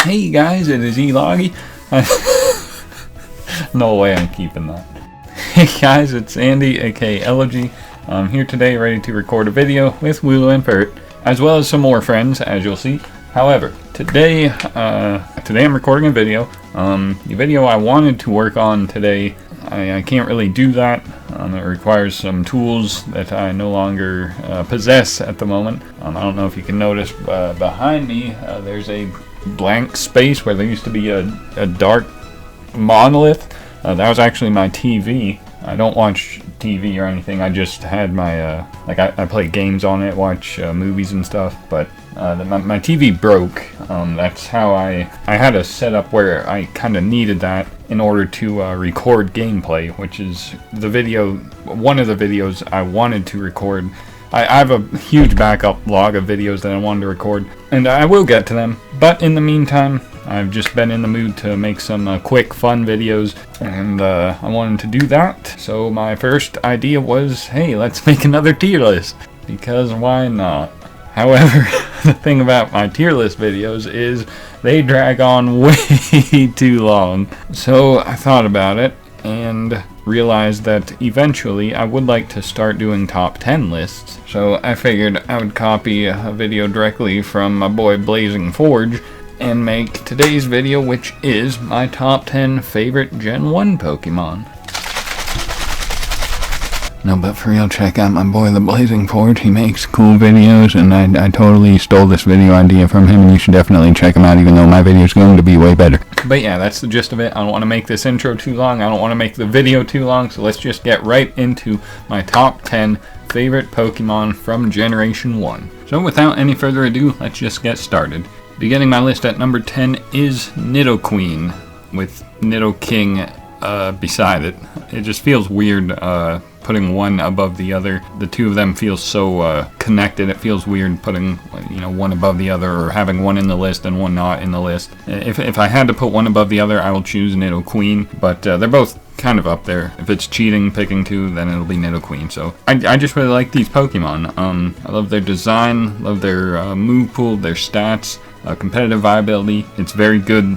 Hey guys, it is Elogee. No way I'm keeping that. Hey guys, it's Andy, aka Elogee. I'm here today ready to record a video with Wooloo and Pert, as well as some more friends, as you'll see. However, today I'm recording a video. The video I wanted to work on today, I can't really do that. It requires some tools that I no longer possess at the moment. I don't know if you can notice behind me, there's a blank space where there used to be a dark monolith. That was actually my TV. I don't watch TV or anything. I just had my I play games on it, watch movies and stuff. But my TV broke. That's how I had a setup where I kind of needed that in order to record gameplay, which is one of the videos I wanted to record. I have a huge backup log of videos that I wanted to record, and I will get to them. But in the meantime, I've just been in the mood to make some quick, fun videos, and I wanted to do that. So my first idea was, hey, let's make another tier list, because why not? However, the thing about my tier list videos is they drag on way too long. So I thought about it and realized that eventually I would like to start doing top 10 lists. So I figured I would copy a video directly from my boy Blazing Forge and make today's video, which is my top 10 favorite Gen 1 Pokemon. No, but for real, check out my boy the Blazing Forge. He makes cool videos, and I totally stole this video idea from him, and you should definitely check him out, even though my video is going to be way better. But yeah, that's the gist of it. I don't want to make this intro too long. I don't want to make the video too long, so let's just get right into my top 10 favorite Pokemon from Generation 1. So without any further ado, let's just get started. Beginning my list at number 10 is Nidoqueen, with Nidoking beside it. It just feels weird putting one above the other. The two of them feel so connected. It feels weird putting one above the other, or having one in the list and one not in the list. If I had to put one above the other, I will choose Nidoqueen, but they're both kind of up there. If it's cheating picking two, then it'll be Nidoqueen. So I just really like these Pokemon. I love their design, love their move pool, their stats, competitive viability. It's very good,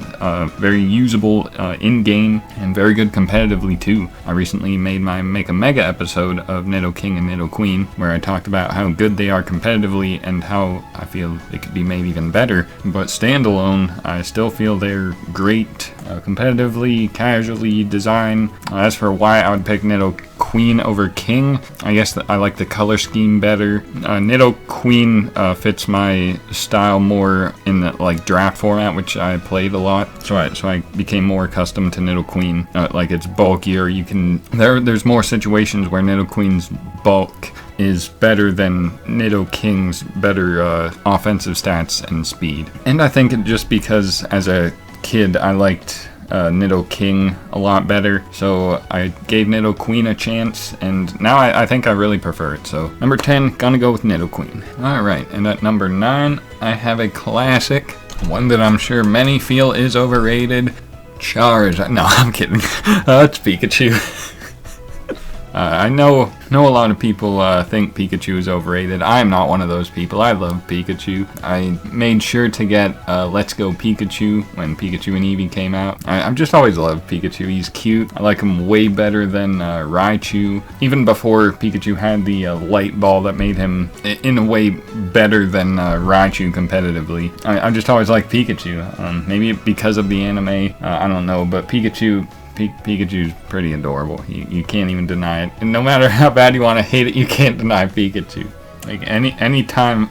very usable in-game, and very good competitively too. I recently made my Make a Mega episode of Nidoking and Nidoqueen, where I talked about how good they are competitively and how I feel they could be made even better. But standalone, I still feel they're great competitively, casually, design. As for why I would pick Nidoqueen over King, I guess I like the color scheme better. Nidoqueen fits my style more in the draft format, which I played a lot. So I became more accustomed to Nidoqueen. It's bulkier. There's more situations where Nidoqueen's bulk is better than Nidoking's better offensive stats and speed. And I think just because as a kid I liked Nidoking a lot better, so I gave Nidoqueen a chance, and now I think I really prefer it. So number 10, gonna go with Nidoqueen. Alright, and at number 9, I have a classic, one that I'm sure many feel is overrated, Charizard. No, I'm kidding. It's Pikachu. I know a lot of people think Pikachu is overrated. I'm not one of those people. I love Pikachu. I made sure to get Let's Go Pikachu when Pikachu and Eevee came out. I've just always loved Pikachu. He's cute. I like him way better than Raichu. Even before Pikachu had the light ball that made him, in a way, better than Raichu competitively. I just always liked Pikachu. Maybe because of the anime, I don't know, but Pikachu's pretty adorable. You can't even deny it. And no matter how bad you want to hate it, you can't deny Pikachu. Like any time,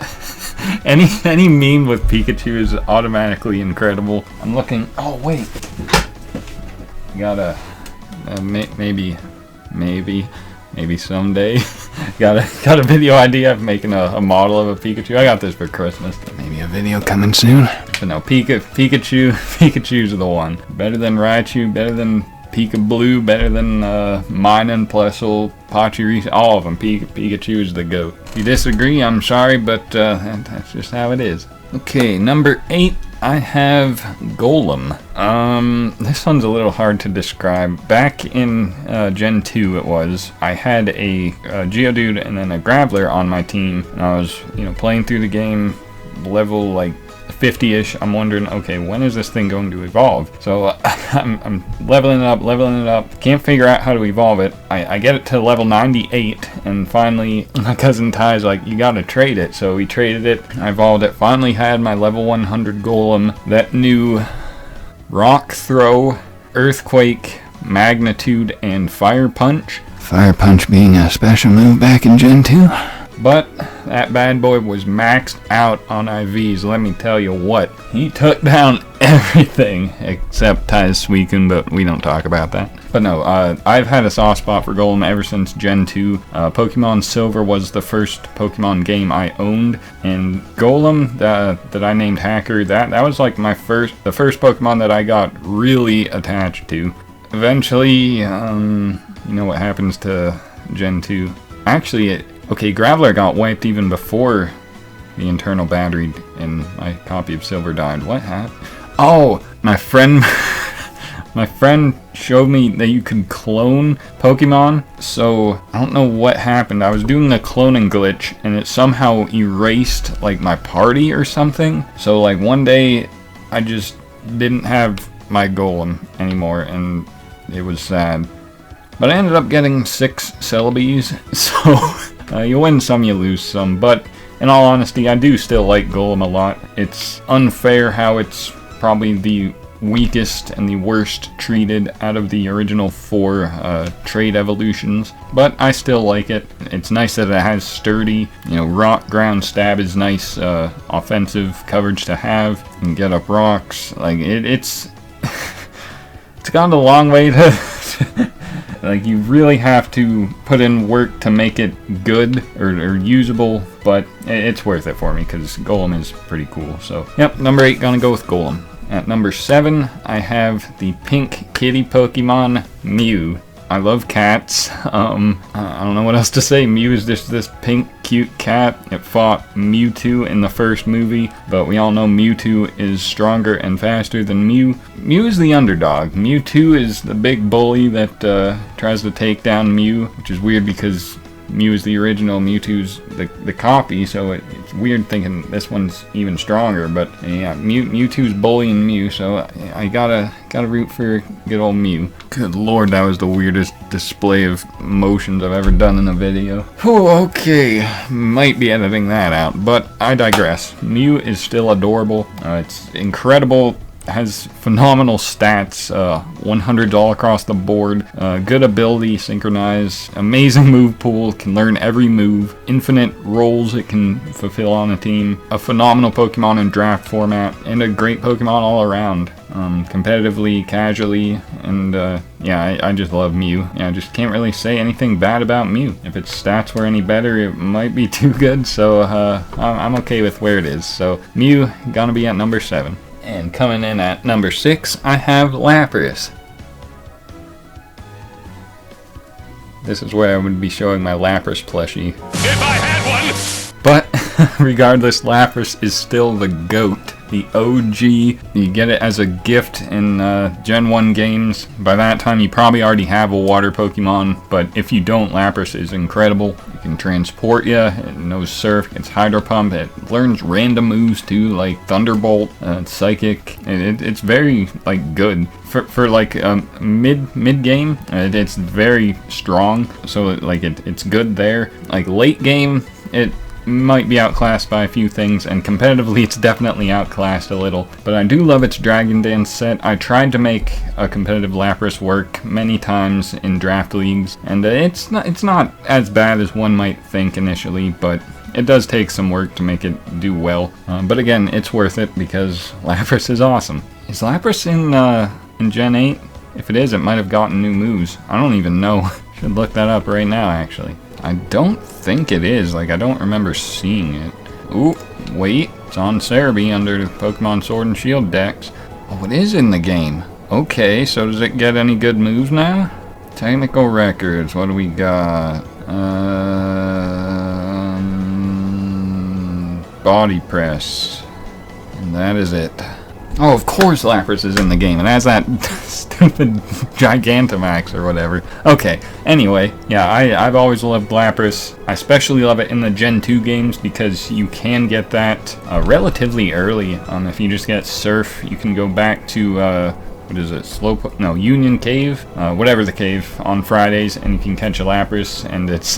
any meme with Pikachu is automatically incredible. I'm looking. Oh wait, gotta maybe someday. got a video idea of making a model of a Pikachu. I got this for Christmas. Maybe a video coming soon. But no, Pikachu's the one. Better than Raichu, better than Pika-Blue, better than Minun, Plusle, Pachirisu, all of them. Pikachu is the GOAT. If you disagree, I'm sorry, but that's just how it is. Okay, number 8, I have Golem. This one's a little hard to describe. Back in Gen 2 it was, I had a Geodude and then a Graveler on my team, and I was, playing through the game, level 50-ish, I'm wondering, okay, when is this thing going to evolve? So I'm leveling it up, can't figure out how to evolve it. I get it to level 98, and finally my cousin Ty's like, you gotta trade it. So we traded it, I evolved it, finally had my level 100 Golem that knew Rock Throw, Earthquake, Magnitude, and Fire Punch. Fire Punch being a special move back in Gen 2. But that bad boy was maxed out on IVs, let me tell you what. He took down everything except Ty's Suicune, but we don't talk about that. But no, I've had a soft spot for Golem ever since Gen 2. Pokemon Silver was the first Pokemon game I owned, and Golem that I named Hacker, that was like the first Pokemon that I got really attached to. Eventually, you know what happens to Gen 2. Actually, okay, Graveler got wiped even before the internal battery in my copy of Silver died. What happened? Oh, my friend showed me that you could clone Pokemon. So I don't know what happened. I was doing the cloning glitch and it somehow erased like my party or something. So like one day I just didn't have my Golem anymore and it was sad. But I ended up getting 6 Celebies, so you win some, you lose some. But in all honesty, I do still like Golem a lot. It's unfair how it's probably the weakest and the worst treated out of the original 4 trade evolutions, but I still like it. It's nice that it has sturdy, you know, rock ground stab is nice offensive coverage to have. You can get up rocks. Like it's it's gone a long way to like, you really have to put in work to make it good or usable, but it's worth it for me because Golem is pretty cool. So yep, number 8, gonna go with Golem. At number 7, I have the pink kitty Pokemon, Mew. I love cats. I don't know what else to say. Mew is just this pink, cute cat. It fought Mewtwo in the first movie, but we all know Mewtwo is stronger and faster than Mew. Mew is the underdog. Mewtwo is the big bully that tries to take down Mew, which is weird because Mew is the original, Mewtwo's the copy, so it's weird thinking this one's even stronger. But yeah, Mewtwo's bullying Mew, so I gotta root for good old Mew. Good lord, that was the weirdest display of emotions I've ever done in a video. Oh, okay, might be editing that out, but I digress. Mew is still adorable. It's incredible. Has phenomenal stats, 100s all across the board, good ability, synchronize, amazing move pool, can learn every move, infinite roles it can fulfill on a team, a phenomenal Pokemon in draft format, and a great Pokemon all around, competitively, casually, and yeah, I just love Mew. Yeah, I just can't really say anything bad about Mew. If its stats were any better, it might be too good, so I'm okay with where it is. So Mew, gonna be at number 7. And coming in at number 6, I have Lapras. This is where I would be showing my Lapras plushie. If I had one! But regardless, Lapras is still the GOAT. The OG. You get it as a gift in Gen 1 games. By that time you probably already have a water Pokemon, but if you don't, Lapras is incredible. It can transport you, it knows Surf, it's Hydro Pump, it learns random moves too, like Thunderbolt, Psychic. It's very like good. For like mid game, it's very strong, so like it's good there. Like late game, it might be outclassed by a few things, and competitively it's definitely outclassed a little. But I do love its Dragon Dance set. I tried to make a competitive Lapras work many times in draft leagues, and it's not as bad as one might think initially, but it does take some work to make it do well. But again, it's worth it because Lapras is awesome. Is Lapras in Gen 8? If it is, it might have gotten new moves. I don't even know. Should look that up right now, actually. I don't think it is. Like, I don't remember seeing it. Ooh, wait. It's on Cerebi under the Pokemon Sword and Shield decks. Oh, it is in the game. Okay, so does it get any good moves now? Technical records. What do we got? Body press. And that is it. Oh, of course Lapras is in the game. It has that stupid Gigantamax or whatever. Okay, anyway, yeah, I've always loved Lapras. I especially love it in the Gen 2 games because you can get that relatively early. If you just get Surf, you can go back to, what is it, Union Cave? Whatever the cave, on Fridays, and you can catch a Lapras, and it's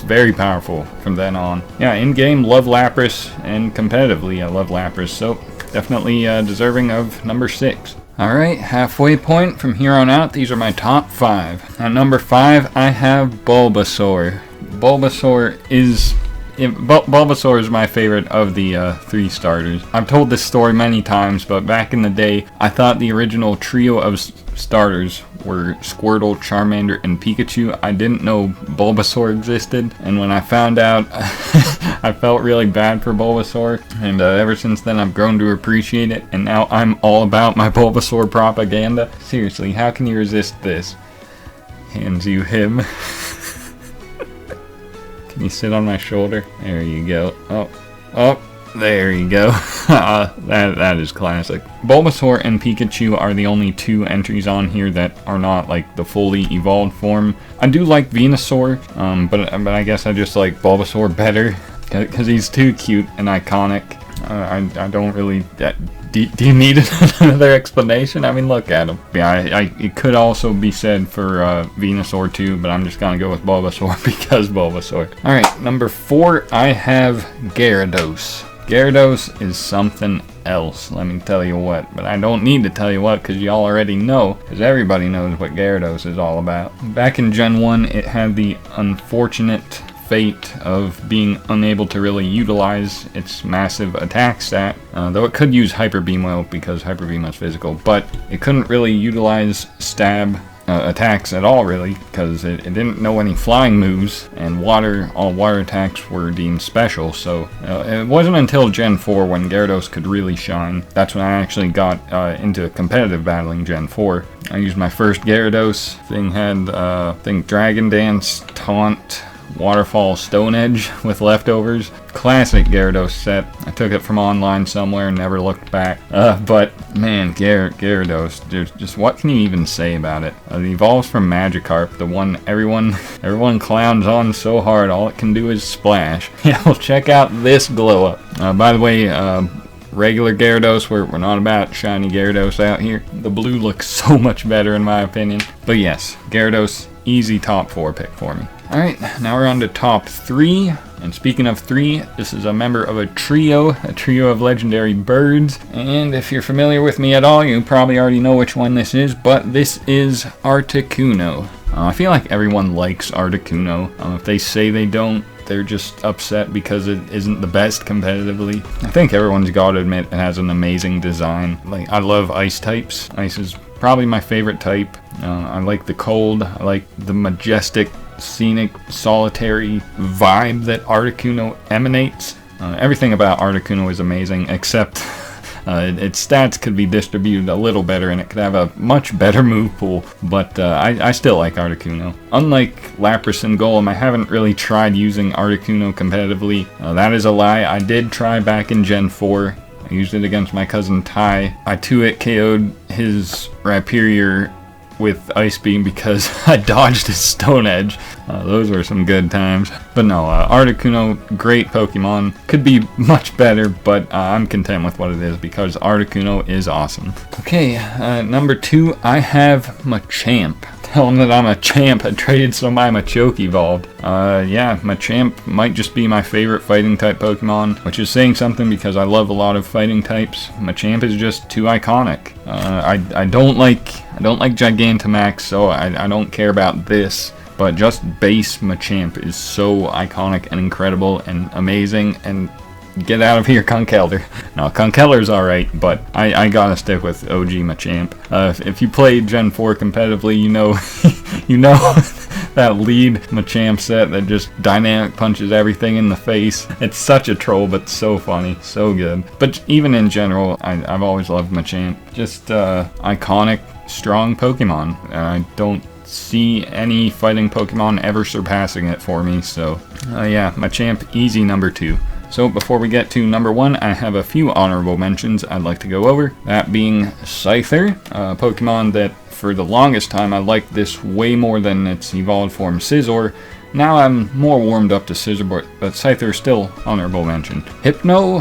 very powerful from then on. Yeah, in-game, love Lapras, and competitively, I love Lapras, so definitely deserving of number 6. Alright, halfway point from here on out. These are my top 5. At number 5, I have Bulbasaur. Bulbasaur is my favorite of the 3 starters. I've told this story many times, but back in the day, I thought the original trio of starters were Squirtle, Charmander, and Pikachu. I didn't know Bulbasaur existed, and when I found out, I felt really bad for Bulbasaur, and ever since then I've grown to appreciate it, and now I'm all about my Bulbasaur propaganda. Seriously, how can you resist this? Hands you him. Can you sit on my shoulder? There you go. Oh, there you go. That is classic. Bulbasaur and Pikachu are the only 2 entries on here that are not like the fully evolved form. I do like Venusaur, but I guess I just like Bulbasaur better because he's too cute and iconic. I don't really. Do you need another explanation? I mean, look at him. Yeah, it could also be said for Venusaur too, but I'm just gonna go with Bulbasaur because Bulbasaur. Alright, number 4, I have Gyarados. Gyarados is something else, let me tell you what. But I don't need to tell you what, because y'all already know, because everybody knows what Gyarados is all about. Back in Gen 1, it had the unfortunate fate of being unable to really utilize its massive attack stat, though it could use Hyper Beam well because Hyper Beam was physical, but it couldn't really utilize stab attacks at all really because it didn't know any flying moves, and all water attacks were deemed special, so it wasn't until Gen 4 when Gyarados could really shine. That's when I actually got into competitive battling Gen 4. I used my first Gyarados. Thing had Dragon Dance, Taunt, Waterfall, Stone Edge with leftovers. Classic Gyarados set. I took it from online somewhere, never looked back. But man, Gyarados, just what can you even say about it? It evolves from Magikarp, the one everyone clowns on so hard. All it can do is splash. Yeah, well, check out this glow up. By the way, regular Gyarados, we're not about shiny Gyarados out here. The blue looks so much better in my opinion. But yes, Gyarados, easy top 4 pick for me. Alright, now we're on to top 3. And speaking of 3, this is a member of a trio of legendary birds. And if you're familiar with me at all, you probably already know which one this is, but this is Articuno. I feel like everyone likes Articuno. If they say they don't, they're just upset because it isn't the best competitively. I think everyone's got to admit it has an amazing design. Like, I love ice types. Ice is probably my favorite type. I like the cold. I like the majestic, scenic, solitary vibe that Articuno emanates. Everything about Articuno is amazing, except its stats could be distributed a little better and it could have a much better move pool, but I still like Articuno. Unlike Lapras and Golem, I haven't really tried using Articuno competitively. That is a lie. I did try back in Gen 4. I used it against my cousin Ty. I 2-hit KO'd his Rhyperior with Ice Beam because I dodged his Stone Edge. Those were some good times. But no, Articuno, great Pokemon. Could be much better, but I'm content with what it is because Articuno is awesome. Okay, number 2, I have Machamp. Tell him that I'm a champ. I traded so my Machoke evolved. Yeah, Machamp might just be my favorite fighting type Pokemon, which is saying something because I love a lot of fighting types. Machamp is just too iconic. I don't like Gigantamax, so I don't care about this. But just base Machamp is so iconic and incredible and amazing, and get out of here, Conkeldurr. No, Conkeldurr's alright, but I gotta stick with OG Machamp. If you play Gen 4 competitively, you know that lead Machamp set that just dynamic punches everything in the face. It's such a troll, but so funny, so good. But even in general, I've always loved Machamp. Just iconic, strong Pokemon. I don't see any fighting Pokemon ever surpassing it for me, so yeah, Machamp, easy number 2. So before we get to number 1, I have a few honorable mentions I'd like to go over. That being Scyther, a Pokemon that for the longest time I liked this way more than its evolved form Scizor. Now I'm more warmed up to Scizor, but Scyther is still honorable mention. Hypno,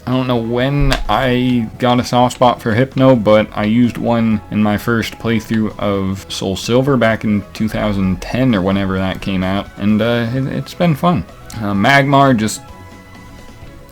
I don't know when I got a soft spot for Hypno, but I used one in my first playthrough of Soul Silver back in 2010 or whenever that came out, and it's been fun. Magmar, just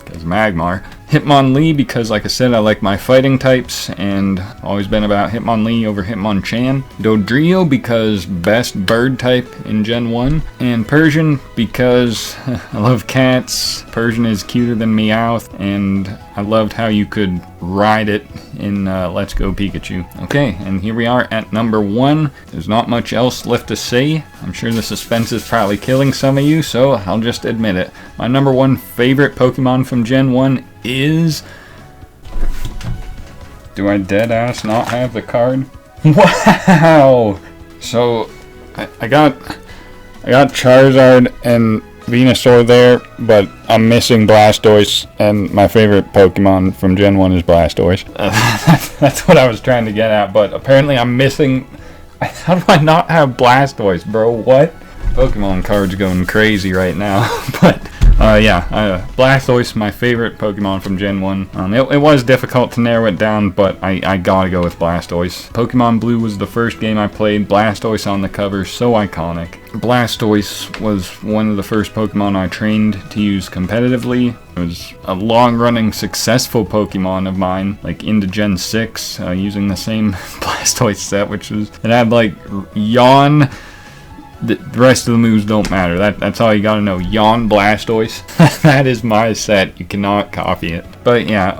because Magmar. Hitmonlee, because like I said, I like my fighting types, and always been about Hitmonlee over Hitmonchan. Dodrio, because best bird type in Gen 1. And Persian, because I love cats. Persian is cuter than Meowth, and I loved how you could ride it in Let's Go Pikachu. Okay, and here we are at number 1. There's not much else left to say. I'm sure the suspense is probably killing some of you, so I'll just admit it. My number 1 favorite Pokemon from Gen 1 is... Do I deadass not have the card? Wow! So, I got Charizard and Venusaur there, but I'm missing Blastoise, and my favorite Pokemon from Gen 1 is Blastoise. That's what I was trying to get at, but apparently I'm missing... How do I not have Blastoise, bro? What? Pokemon cards going crazy right now, but... Blastoise, my favorite Pokemon from Gen 1. It was difficult to narrow it down, but I gotta go with Blastoise. Pokemon Blue was the first game I played. Blastoise on the cover, so iconic. Blastoise was one of the first Pokemon I trained to use competitively. It was a long-running, successful Pokemon of mine, like into Gen 6, using the same Blastoise set, which was... It had, like, Yawn... The rest of the moves don't matter. That's all you gotta know. Yawn Blastoise. That is my set. You cannot copy it. But yeah,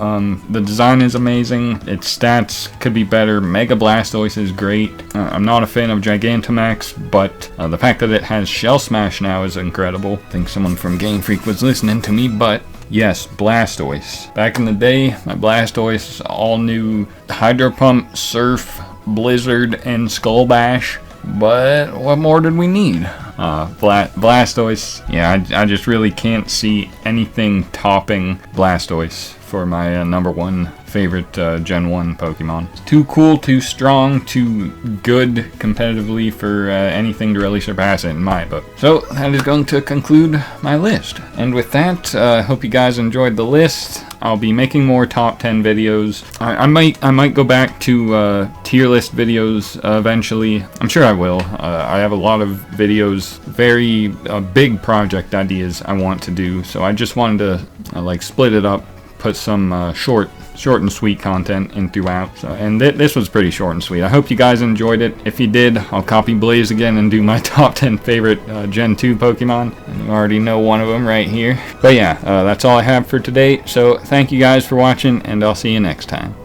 the design is amazing. Its stats could be better. Mega Blastoise is great. I'm not a fan of Gigantamax, but the fact that it has Shell Smash now is incredible. I think someone from Game Freak was listening to me, but yes, Blastoise. Back in the day, my Blastoise all knew Hydro Pump, Surf, Blizzard, and Skull Bash. But what more did we need? Blastoise, yeah, I just really can't see anything topping Blastoise for my number 1 favorite Gen 1 Pokemon. It's too cool, too strong, too good competitively for anything to really surpass it in my book. So that is going to conclude my list. And with that, I hope you guys enjoyed the list. I'll be making more top 10 videos. I might go back to tier list videos eventually. I'm sure I will. I have a lot of videos, very big project ideas I want to do. So I just wanted to like split it up, put some short and sweet content in throughout. So, and this was pretty short and sweet. I hope you guys enjoyed it. If you did, I'll copy Blaze again and do my top 10 favorite Gen 2 Pokemon. And you already know one of them right here. But yeah, that's all I have for today. So thank you guys for watching, and I'll see you next time.